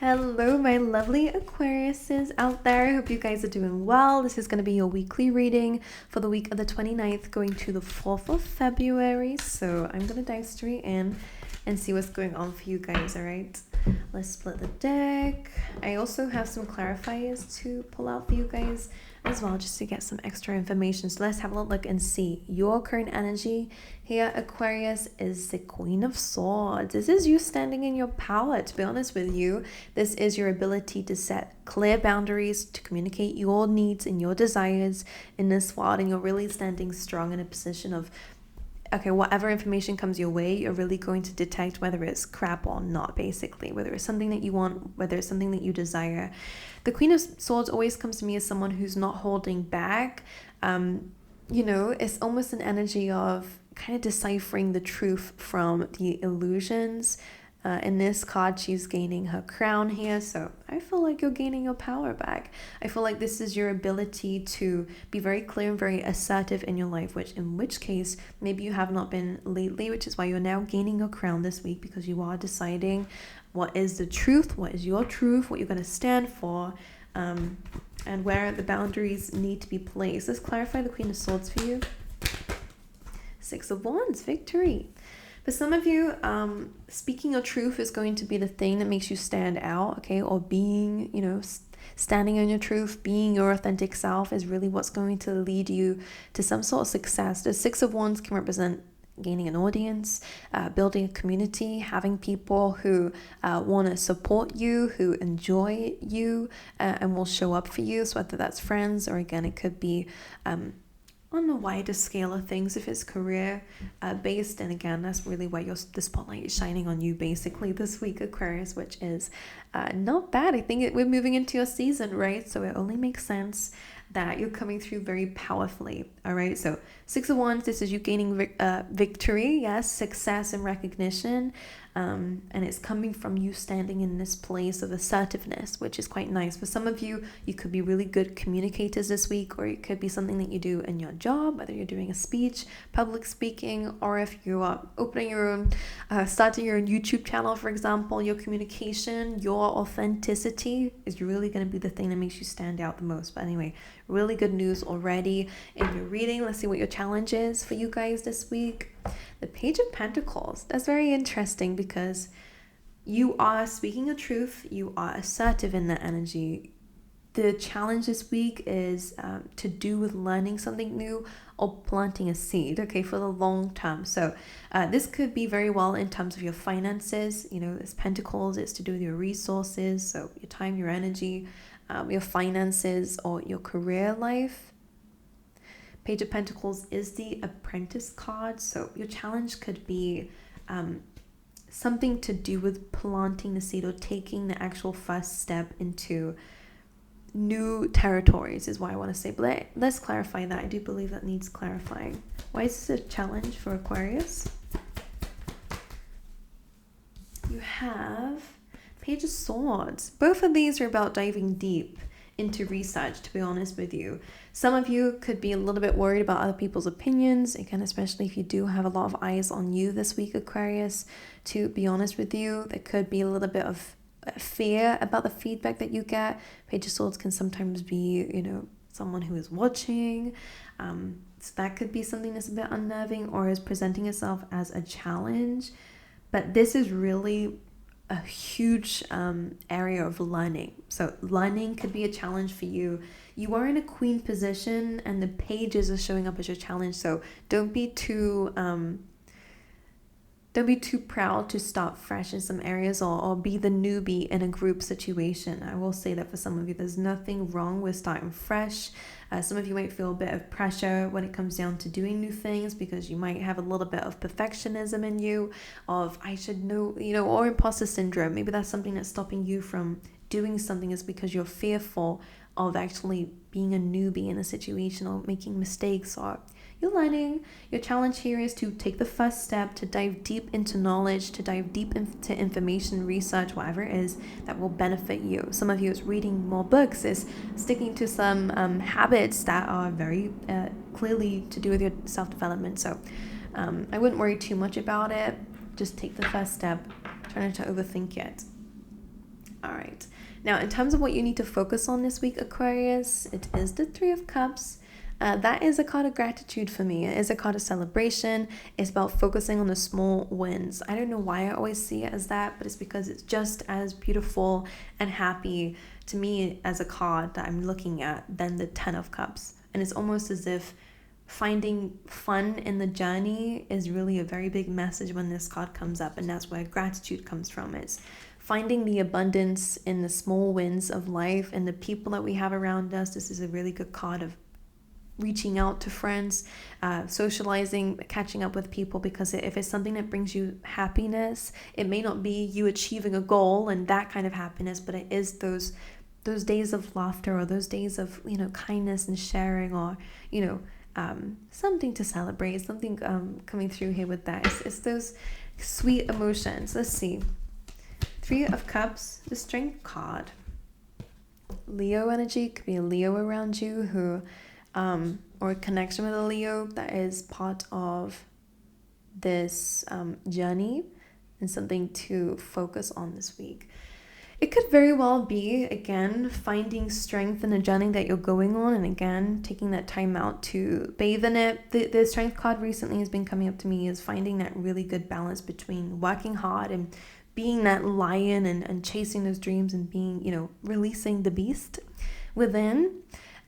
Hello, my lovely Aquariuses out there. I hope you guys are doing well. This is going to be your weekly reading for the week of the 29th going to the 4th of February. So I'm going to dive straight in and see what's going on for you guys, all right? Let's split the deck. I also have some clarifiers to pull out for you guys as well, just to get some extra information. So let's have a look and see your current energy here. Aquarius is the Queen of Swords. This is you standing in your power. To be honest with you, this is your ability to set clear boundaries, to communicate your needs and your desires in this world, and you're really standing strong in a position of, okay, whatever information comes your way, you're really going to detect whether it's crap or not, basically, whether it's something that you want, whether it's something that you desire. The Queen of Swords always comes to me as someone who's not holding back. It's almost an energy of kind of deciphering the truth from the illusions. In this card, she's gaining her crown here, so I feel like you're gaining your power back. I feel like this is your ability to be very clear and very assertive in your life, in which case maybe you have not been lately, which is why you're now gaining your crown this week, because you are deciding what is the truth, what is your truth, what you're going to stand for, and where the boundaries need to be placed. Let's clarify the Queen of Swords for you. Six of Wands, victory. For some of you, speaking your truth is going to be the thing that makes you stand out, okay? Or being, standing on your truth, being your authentic self is really what's going to lead you to some sort of success. The Six of Wands can represent gaining an audience, building a community, having people who want to support you, who enjoy you, and will show up for you. So whether that's friends, or again, it could be on the wider scale of things, if it's career based, and again, that's really where the spotlight is shining on you basically this week, Aquarius, which is not bad. I think we're moving into your season, right? So it only makes sense that you're coming through very powerfully. All right, so Six of Wands, this is you gaining victory, yes, success and recognition, and it's coming from you standing in this place of assertiveness, which is quite nice. For some of you, you could be really good communicators this week, or it could be something that you do in your job, whether you're doing a speech, public speaking, or if you are opening your own, starting your own YouTube channel, for example. Your communication, your authenticity is really going to be the thing that makes you stand out the most. But anyway, really good news already in your reading. Let's see what your challenge is for you guys this week. The Page of Pentacles. That's very interesting because you are speaking the truth. You are assertive in that energy. The challenge this week is to do with learning something new or planting a seed, okay, for the long term. So this could be very well in terms of your finances. It's Pentacles. It's to do with your resources, so your time, your energy, your finances, or your career life. Page of Pentacles is the Apprentice card, so your challenge could be something to do with planting the seed or taking the actual first step into new territories is what I want to say. But let's clarify that. I do believe that needs clarifying. Why is this a challenge for Aquarius? You have Page of Swords. Both of these are about diving deep into research, to be honest with you. Some of you could be a little bit worried about other people's opinions, again, especially if you do have a lot of eyes on you this week, Aquarius. To be honest with you, there could be a little bit of fear about the feedback that you get. Page of Swords can sometimes be, someone who is watching. So that could be something that's a bit unnerving or is presenting itself as a challenge. But this is really a huge area of learning. So learning could be a challenge for you. You are in a queen position and the pages are showing up as your challenge. So don't be too proud to start fresh in some areas or be the newbie in a group situation. I will say that for some of you, there's nothing wrong with starting fresh. Some of you might feel a bit of pressure when it comes down to doing new things because you might have a little bit of perfectionism in you of I should know, or imposter syndrome. Maybe that's something that's stopping you from doing something, is because you're fearful of actually being a newbie in a situation or making mistakes, or you're learning. Your challenge here is to take the first step, to dive deep into knowledge, to dive deep into information, research, whatever it is that will benefit you. Some of you is reading more books, is sticking to some habits that are very clearly to do with your self-development. So I wouldn't worry too much about it. Just take the first step. Try not to overthink it. All right. Now, in terms of what you need to focus on this week, Aquarius, it is the Three of Cups. That is a card of gratitude for me. It is a card of celebration. It's about focusing on the small wins. I don't know why I always see it as that, but it's because it's just as beautiful and happy to me as a card that I'm looking at than the Ten of Cups. And it's almost as if finding fun in the journey is really a very big message when this card comes up, and that's where gratitude comes from. It's finding the abundance in the small wins of life and the people that we have around us. This is a really good card of reaching out to friends, socializing, catching up with people, because if it's something that brings you happiness, it may not be you achieving a goal and that kind of happiness, but it is those days of laughter, or those days of, kindness and sharing, or, something to celebrate, something coming through here with that. It's those sweet emotions. Let's see. Three of Cups, the Strength card. Leo energy, could be a Leo around you who, or a connection with a Leo that is part of this journey, and something to focus on this week. It could very well be, again, finding strength in the journey that you're going on, and again, taking that time out to bathe in it. The Strength card recently has been coming up to me is finding that really good balance between working hard and being that lion and chasing those dreams, and being, releasing the beast within,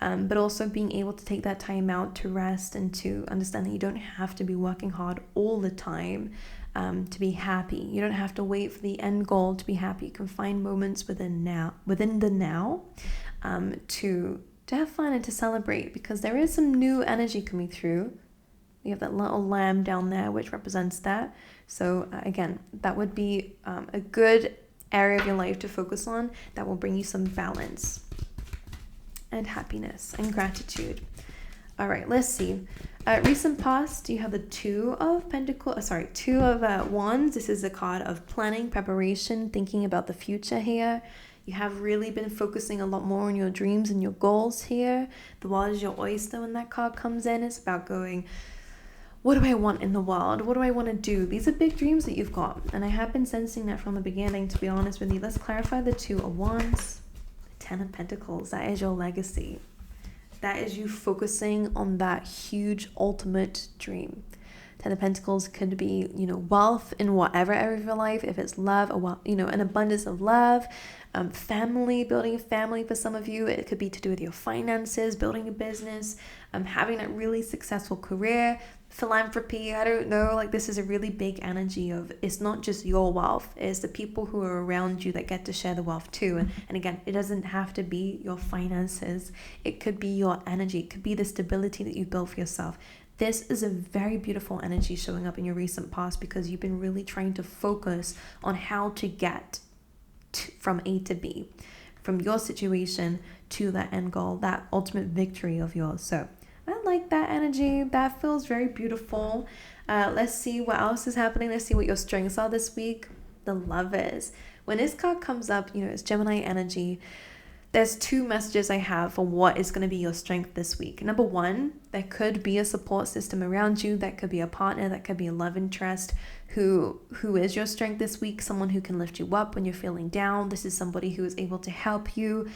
but also being able to take that time out to rest and to understand that you don't have to be working hard all the time to be happy. You don't have to wait for the end goal to be happy. You can find moments within the now, to have fun and to celebrate, because there is some new energy coming through. We have that little lamb down there, which represents that. So again, that would be a good area of your life to focus on that will bring you some balance and happiness and gratitude. All right, let's see. Recent past, you have the Two of Wands. This is a card of planning, preparation, thinking about the future here. You have really been focusing a lot more on your dreams and your goals here. The world is your oyster when that card comes in. It's about going, what do I want in the world? What do I want to do? These are big dreams that you've got. And I have been sensing that from the beginning, to be honest with you. Let's clarify the Two of Wands. The Ten of Pentacles, that is your legacy. That is you focusing on that huge ultimate dream. Ten of Pentacles could be, wealth in whatever area of your life. If it's love, an abundance of love, family, building a family for some of you. It could be to do with your finances, building a business, having a really successful career, philanthropy. I don't know, this is a really big energy of, it's not just your wealth, it's the people who are around you that get to share the wealth too. And again, it doesn't have to be your finances. It could be your energy. It could be the stability that you build for yourself. This is a very beautiful energy showing up in your recent past, because you've been really trying to focus on how to get from A to B, from your situation to that end goal, that ultimate victory of yours. So I like that energy. That feels very beautiful. Let's see what else is happening. Let's see what your strengths are this week. The Lovers. When this card comes up, it's Gemini energy. There's two messages I have for what is going to be your strength this week. Number one, there could be a support system around you. That could be a partner, that could be a love interest who is your strength this week. Someone who can lift you up when you're feeling down. This is somebody who is able to help you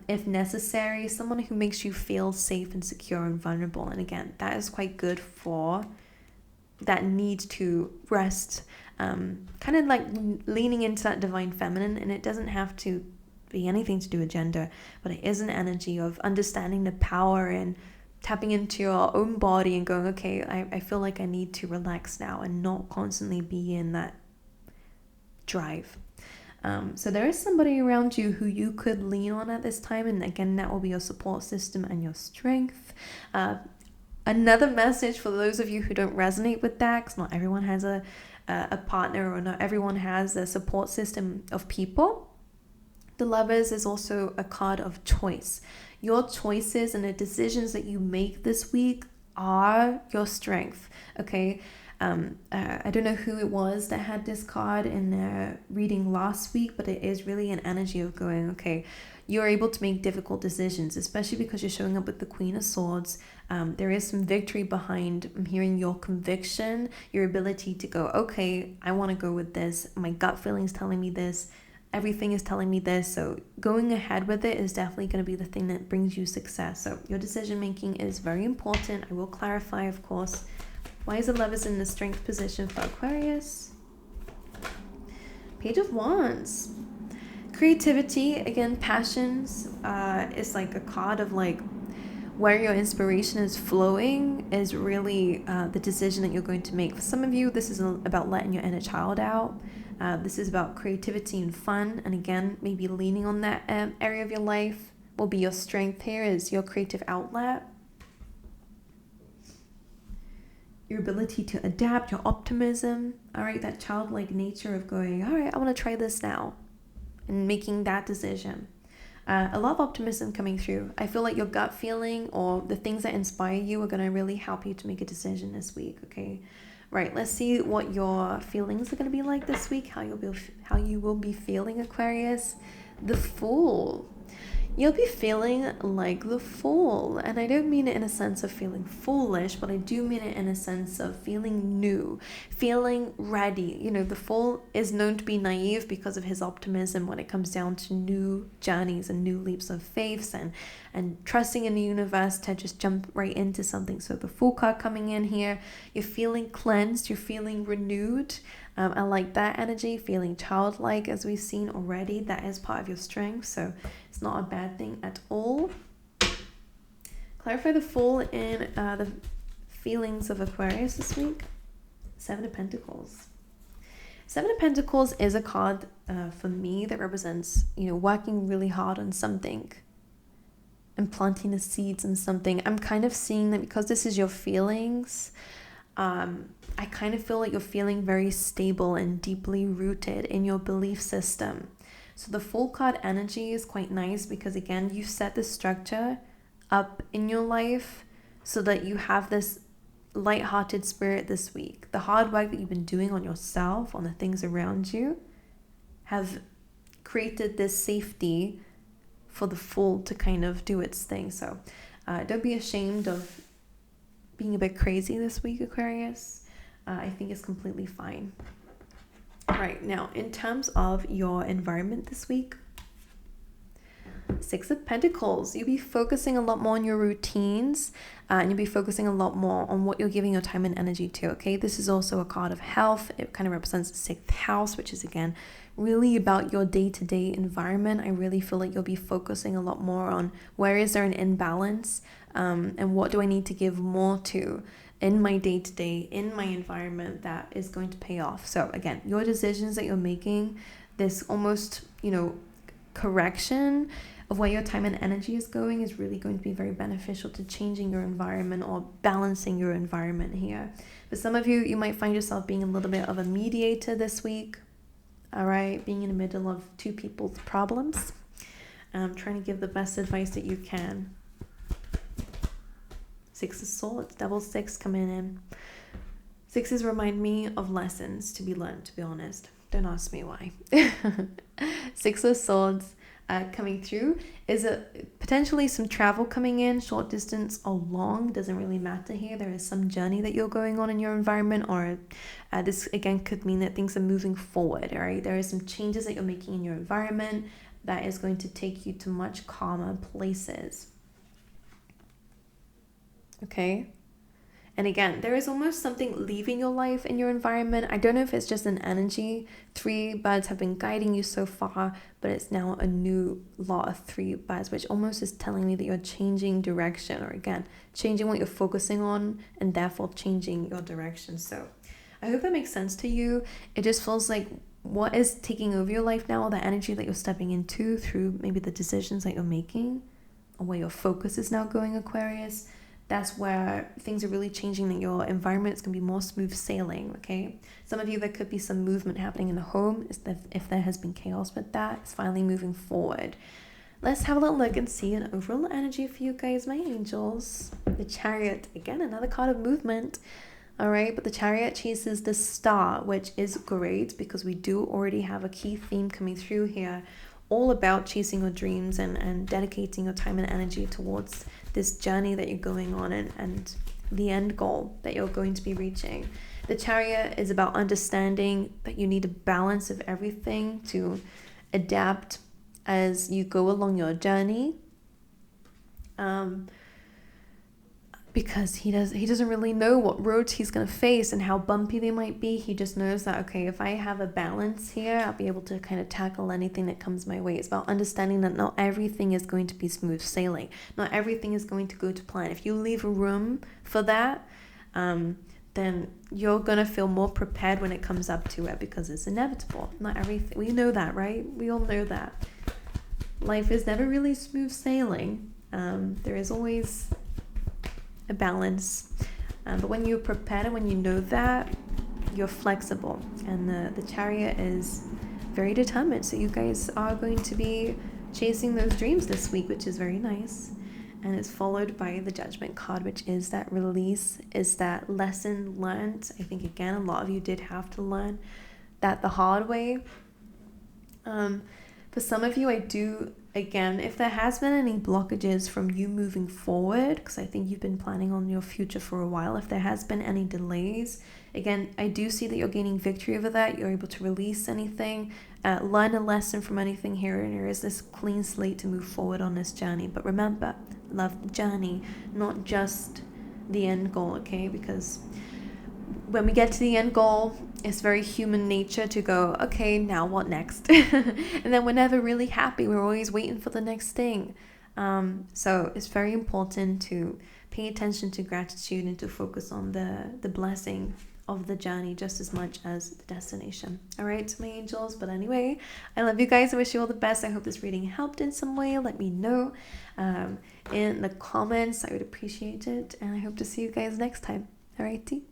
if necessary. Someone who makes you feel safe and secure and vulnerable. And again, that is quite good for that need to rest, kind of like leaning into that divine feminine. And it doesn't have to be anything to do with gender, but it is an energy of understanding the power and tapping into your own body and going, okay, I feel like I need to relax now and not constantly be in that drive. So there is somebody around you who you could lean on at this time, and again, that will be your support system and your strength. Another message for those of you who don't resonate with that, because not everyone has a partner, or not everyone has a support system of people. The Lovers is also a card of choice. Your choices and the decisions that you make this week are your strength, okay? I don't know who it was that had this card in their reading last week, but it is really an energy of going, okay, you're able to make difficult decisions, especially because you're showing up with the Queen of Swords. There is some victory behind hearing your conviction, your ability to go, okay, I want to go with this. My gut feeling's telling me this. everything is telling me this. So going ahead with it is definitely going to be the thing that brings you success. So your decision making is very important. I will clarify, of course. Why is the Lovers in the strength position for Aquarius? Page of Wands. Creativity, again, passions, is like a card of like where your inspiration is flowing is really the decision that you're going to make. For some of you, this is about letting your inner child out. This is about creativity and fun. And again, maybe leaning on that area of your life will be your strength here, is your creative outlet. Your ability to adapt, your optimism, all right, that childlike nature of going, all right, I want to try this now, and making that decision. A lot of optimism coming through. I feel like your gut feeling or the things that inspire you are going to really help you to make a decision this week, okay? Right, let's see what your feelings are going to be like this week, how you will be feeling, Aquarius. The Fool. You'll be feeling like the Fool, and I don't mean it in a sense of feeling foolish, but I do mean it in a sense of feeling new, feeling ready. You know, the Fool is known to be naive because of his optimism when it comes down to new journeys and new leaps of faith and trusting in the universe to just jump right into something. So the Fool card coming in here, you're feeling cleansed, you're feeling renewed. I like that energy, feeling childlike, as we've seen already. That is part of your strength, so it's not a bad thing at all. Clarify the Fool in the feelings of Aquarius this week. Seven of Pentacles. Seven of Pentacles is a card for me that represents, you know, working really hard on something and planting the seeds in something. I'm kind of seeing that because this is your feelings, I kind of feel like you're feeling very stable and deeply rooted in your belief system. So the Fool card energy is quite nice because, again, you set the structure up in your life so that you have this lighthearted spirit this week. The hard work that you've been doing on yourself, on the things around you, have created this safety for the Fool to kind of do its thing. So don't be ashamed of being a bit crazy this week, Aquarius. I think it's completely fine. All right, now in terms of your environment this week, Six of Pentacles, you'll be focusing a lot more on your routines and you'll be focusing a lot more on what you're giving your time and energy to, okay? This is also a card of health. It kind of represents the sixth house, which is, again, really about your day-to-day environment. I really feel like you'll be focusing a lot more on where is there an imbalance and what do I need to give more to in my day-to-day, in my environment that is going to pay off. So again, your decisions that you're making, this almost, you know, correction of where your time and energy is going is really going to be very beneficial to changing your environment or balancing your environment here. For some of you, you might find yourself being a little bit of a mediator this week, all right, being in the middle of two people's problems, trying to give the best advice that you can. Six of Swords, double six coming in. Sixes remind me of lessons to be learned, to be honest. Don't ask me why. Six of Swords coming through is potentially some travel coming in, short distance or long, doesn't really matter here. There is some journey that you're going on in your environment, or this again could mean that things are moving forward, all right? There is some changes that you're making in your environment that is going to take you to much calmer places. Okay? And again, there is almost something leaving your life in your environment. I don't know if it's just an energy. 3 birds have been guiding you so far, but it's now a new lot of 3 birds, which almost is telling me that you're changing direction, or again, changing what you're focusing on and therefore changing your direction. So I hope that makes sense to you. It just feels like what is taking over your life now, the energy that you're stepping into through maybe the decisions that you're making, or where your focus is now going, Aquarius. That's where things are really changing, that your environment is going to be more smooth sailing, okay? Some of you, there could be some movement happening in the home. If there has been chaos with that, it's finally moving forward. Let's have a little look and see an overall energy for you guys, my angels. The Chariot, again, another card of movement, all right? But the Chariot chases the star, which is great because we do already have a key theme coming through here, all about chasing your dreams and dedicating your time and energy towards this journey that you're going on and the end goal that you're going to be reaching. The Chariot is about understanding that you need a balance of everything to adapt as you go along your journey. Because he doesn't really know what roads he's going to face and how bumpy they might be. He just knows that, okay, if I have a balance here, I'll be able to kind of tackle anything that comes my way. It's about understanding that not everything is going to be smooth sailing. Not everything is going to go to plan. If you leave room for that, then you're going to feel more prepared when it comes up to it, because it's inevitable. Not everything. We know that, right? We all know that. Life is never really smooth sailing. There is always a balance, but when you're prepared and when you know that, you're flexible, and the Chariot is very determined. So you guys are going to be chasing those dreams this week, which is very nice. And it's followed by the Judgment card, which is that release, is that lesson learned. I think, again, a lot of you did have to learn that the hard way. For some of you, I do, again, if there has been any blockages from you moving forward, because I think you've been planning on your future for a while, if there has been any delays, again, I do see that you're gaining victory over that. You're able to release anything, learn a lesson from anything here, and there is this clean slate to move forward on this journey. But remember, love the journey, not just the end goal, okay? Because when we get to the end goal, it's very human nature to go, okay, now what next? And then we're never really happy. We're always waiting for the next thing. So it's very important to pay attention to gratitude and to focus on the blessing of the journey just as much as the destination. All right, my angels. But anyway, I love you guys. I wish you all the best. I hope this reading helped in some way. Let me know in the comments. I would appreciate it. And I hope to see you guys next time. All righty.